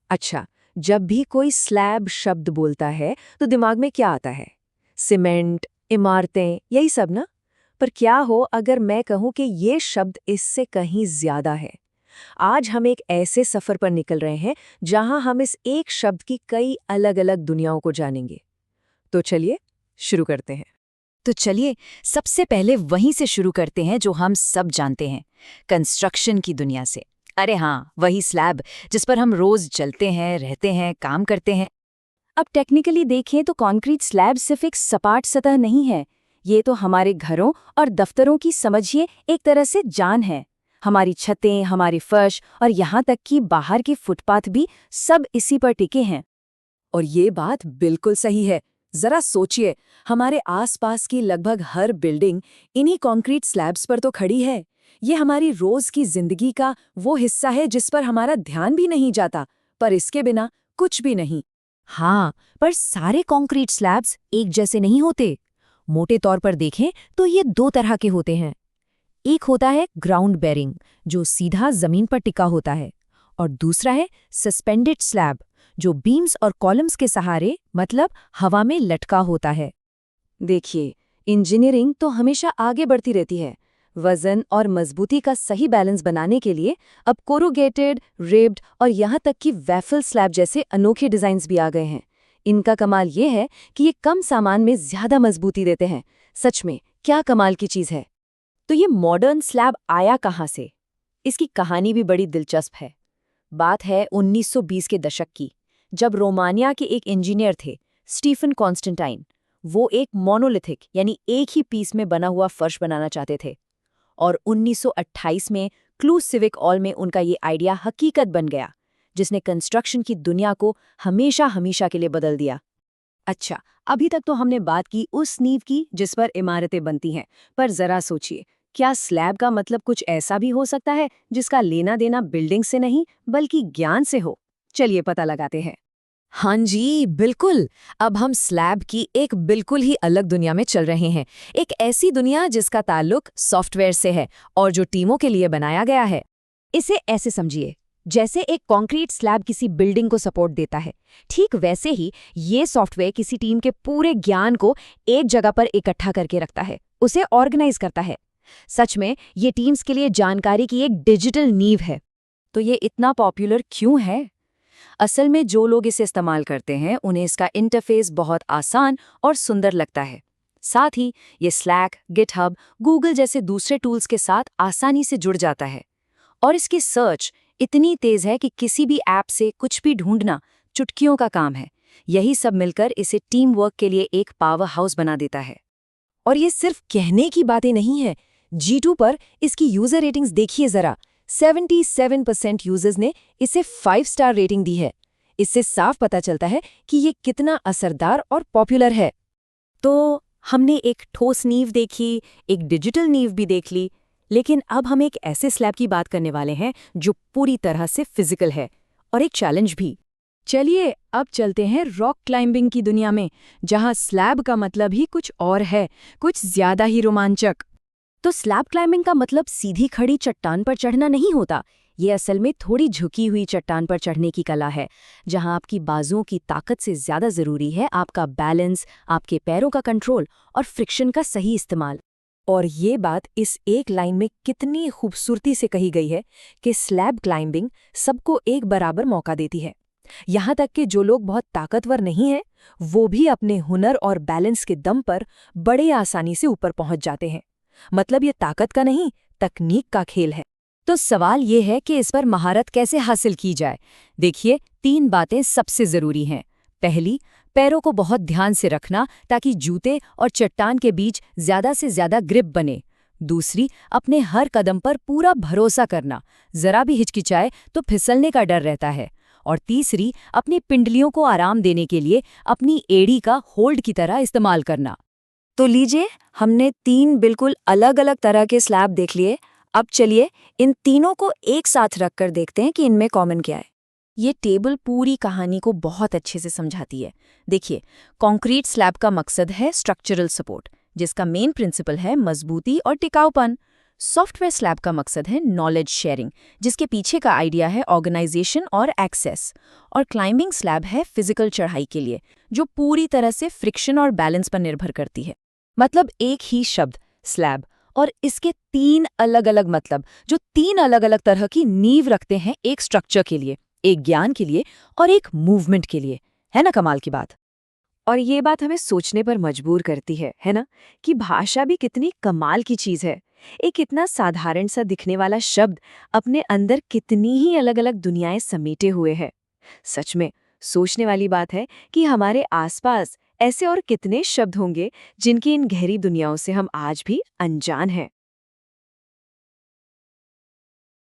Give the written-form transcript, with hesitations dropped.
अच्छा, जब भी कोई स्लैब शब्द बोलता है तो दिमाग में क्या आता है? सीमेंट, इमारतें, यही सब ना? पर क्या हो अगर मैं कहूँ कि ये शब्द इससे कहीं ज्यादा है? आज हम एक ऐसे सफर पर निकल रहे हैं जहां हम इस एक शब्द की कई अलग-अलग दुनियाओं को जानेंगे। तो चलिए शुरू करते हैं। तो चलिए सबसे पहले वहीं से शुरू करते हैं जो हम सब जानते हैं, कंस्ट्रक्शन की दुनिया से। अरे हाँ, वही स्लैब जिस पर हम रोज चलते हैं, रहते हैं, काम करते हैं। अब टेक्निकली देखें तो कंक्रीट स्लैब सिर्फ एक सपाट सतह नहीं है। ये तो हमारे घरों और दफ्तरों की समझिए एक तरह से जान है। हमारी छतें, हमारी फर्श और यहाँ तक कि बाहर के फुटपाथ भी सब इसी पर टिके हैं। और ये बात बिल्कुल सही है। जरा सोचिए, हमारे आसपास की लगभग हर बिल्डिंग इन्हीं कंक्रीट स्लैब्स पर तो खड़ी है। ये हमारी रोज की जिंदगी का वो हिस्सा है जिस पर हमारा ध्यान भी नहीं जाता, पर इसके बिना कुछ भी नहीं। हाँ, पर सारे कंक्रीट स्लैब्स एक जैसे नहीं होते। मोटे तौर पर देखें तो ये दो तरह के होते हैं। एक होता है ग्राउंड बेरिंग, जो सीधा जमीन पर टिका होता है, और दूसरा है सस्पेंडेड स्लैब, जो बीम्स और कॉलम्स के सहारे मतलब हवा में लटका होता है। देखिए, इंजीनियरिंग तो हमेशा आगे बढ़ती रहती है। वजन और मजबूती का सही बैलेंस बनाने के लिए अब कोरुगेटेड, रिब्ड और यहाँ तक कि वैफल स्लैब जैसे अनोखे डिजाइन्स भी आ गए हैं। इनका कमाल ये है कि ये कम सामान में ज्यादा मजबूती देते हैं। सच में क्या कमाल की चीज है। तो ये मॉडर्न स्लैब आया कहाँ से? इसकी कहानी भी बड़ी दिलचस्प है। बात है 1920 के दशक की, जब रोमानिया के एक इंजीनियर थे, स्टीफन कॉन्स्टेंटाइन। वो एक मोनोलिथिक यानी एक ही पीस में बना हुआ फर्श बनाना चाहते थे, और 1928 में क्लू सिविक ऑल में उनका ये आइडिया हकीकत बन गया, जिसने कंस्ट्रक्शन की दुनिया को हमेशा हमेशा के लिए बदल दिया। अच्छा, अभी तक तो हमने बात की उस नींव की जिस पर इमारतें बनती हैं, पर जरा सोचिए, क्या स्लैब का मतलब कुछ ऐसा भी हो सकता है जिसका लेना देना बिल्डिंग से नहीं बल्कि ज्ञान से हो? चलिए पता लगाते हैं। हाँ जी, बिल्कुल। अब हम स्लैब की एक बिल्कुल ही अलग दुनिया में चल रहे हैं। एक ऐसी दुनिया जिसका ताल्लुक सॉफ्टवेयर से है और जो टीमों के लिए बनाया गया है। इसे ऐसे समझिए, जैसे एक कंक्रीट स्लैब किसी बिल्डिंग को सपोर्ट देता है, ठीक वैसे ही ये सॉफ्टवेयर किसी टीम के पूरे ज्ञान को एक जगह पर इकट्ठा करके रखता है, उसे ऑर्गेनाइज करता है। सच में ये टीम्स के लिए जानकारी की एक डिजिटल नींव है। तो ये इतना पॉपुलर क्यों है? असल में जो लोग इसे इस्तेमाल करते हैं उन्हें इसका इंटरफेस बहुत आसान और सुंदर लगता है। साथ ही ये स्लैक, गिटहब, गूगल जैसे दूसरे टूल्स के साथ आसानी से जुड़ जाता है। और इसकी सर्च इतनी तेज है कि किसी भी ऐप से कुछ भी ढूंढना चुटकियों का काम है। यही सब मिलकर इसे टीम वर्क के लिए एक पावर हाउस बना देता है। और ये सिर्फ कहने की बातें नहीं है। G2 पर इसकी यूजर रेटिंग्स देखिए जरा। 77% यूजर्स ने इसे 5 स्टार रेटिंग दी है। इससे साफ पता चलता है कि ये कितना असरदार और पॉपुलर है। तो हमने एक ठोस नींव देखी, एक डिजिटल नींव भी देख ली, लेकिन अब हम एक ऐसे स्लैब की बात करने वाले हैं जो पूरी तरह से फिजिकल है और एक चैलेंज भी। चलिए अब चलते हैं रॉक क्लाइंबिंग की दुनिया में, जहां स्लैब का मतलब ही कुछ और है, कुछ ज्यादा ही रोमांचक। तो स्लैब क्लाइंबिंग का मतलब सीधी खड़ी चट्टान पर चढ़ना नहीं होता। ये असल में थोड़ी झुकी हुई चट्टान पर चढ़ने की कला है, जहां आपकी बाजुओं की ताकत से ज्यादा जरूरी है आपका बैलेंस, आपके पैरों का कंट्रोल और फ्रिक्शन का सही इस्तेमाल। और ये बात इस एक लाइन में कितनी खूबसूरती से कही गई है कि स्लैब क्लाइंबिंग सबको एक बराबर मौका देती है। यहाँ तक कि जो लोग बहुत ताकतवर नहीं हैं, वो भी अपने हुनर और बैलेंस के दम पर बड़े आसानी से ऊपर पहुंच जाते हैं। मतलब ये ताकत का नहीं, तकनीक का खेल है। तो सवाल ये है कि इस पर महारत कैसे हासिल की जाए। देखिए, 3 बातें सबसे जरूरी हैं। पहली, पैरों को बहुत ध्यान से रखना ताकि जूते और चट्टान के बीच ज्यादा से ज्यादा ग्रिप बने। दूसरी, अपने हर कदम पर पूरा भरोसा करना, जरा भी हिचकिचाए तो फिसलने का डर रहता है। और तीसरी, अपनी पिंडलियों को आराम देने के लिए अपनी एड़ी का होल्ड की तरह इस्तेमाल करना। तो लीजिए, हमने 3 बिल्कुल अलग अलग तरह के स्लैब देख लिए। अब चलिए इन तीनों को एक साथ रखकर देखते हैं कि इनमें कॉमन क्या है। ये टेबल पूरी कहानी को बहुत अच्छे से समझाती है। देखिए, कंक्रीट स्लैब का मकसद है स्ट्रक्चरल सपोर्ट, जिसका मेन प्रिंसिपल है मजबूती और टिकाऊपन। सॉफ्टवेयर स्लैब का मकसद है नॉलेज शेयरिंग, जिसके पीछे का आइडिया है ऑर्गेनाइजेशन और एक्सेस। और क्लाइंबिंग स्लैब है फिजिकल चढ़ाई के लिए, जो पूरी तरह से फ्रिक्शन और बैलेंस पर निर्भर करती है। मतलब एक ही शब्द स्लैब और इसके 3 अलग-अलग मतलब, जो 3 अलग-अलग तरह की नींव रखते हैं एक स्ट्रक्चर के लिए, एक ज्ञान के लिए और एक मूवमेंट के लिए। है ना कमाल की बात? और ये बात हमें सोचने पर मजबूर करती है ना? कि भाषा भी कितनी कमाल की चीज़ है। एक इतना साधारण सा दिखने वाला शब्द अपने अंदर कितनी ही अलग-अलग दुनियाएं समेटे हुए है। सच में सोचने वाली बात है कि हमारे आसपास ऐसे और कितने शब्द होंगे जिनकी इन गहरी दुनियाओं से हम आज भी अनजान हैं।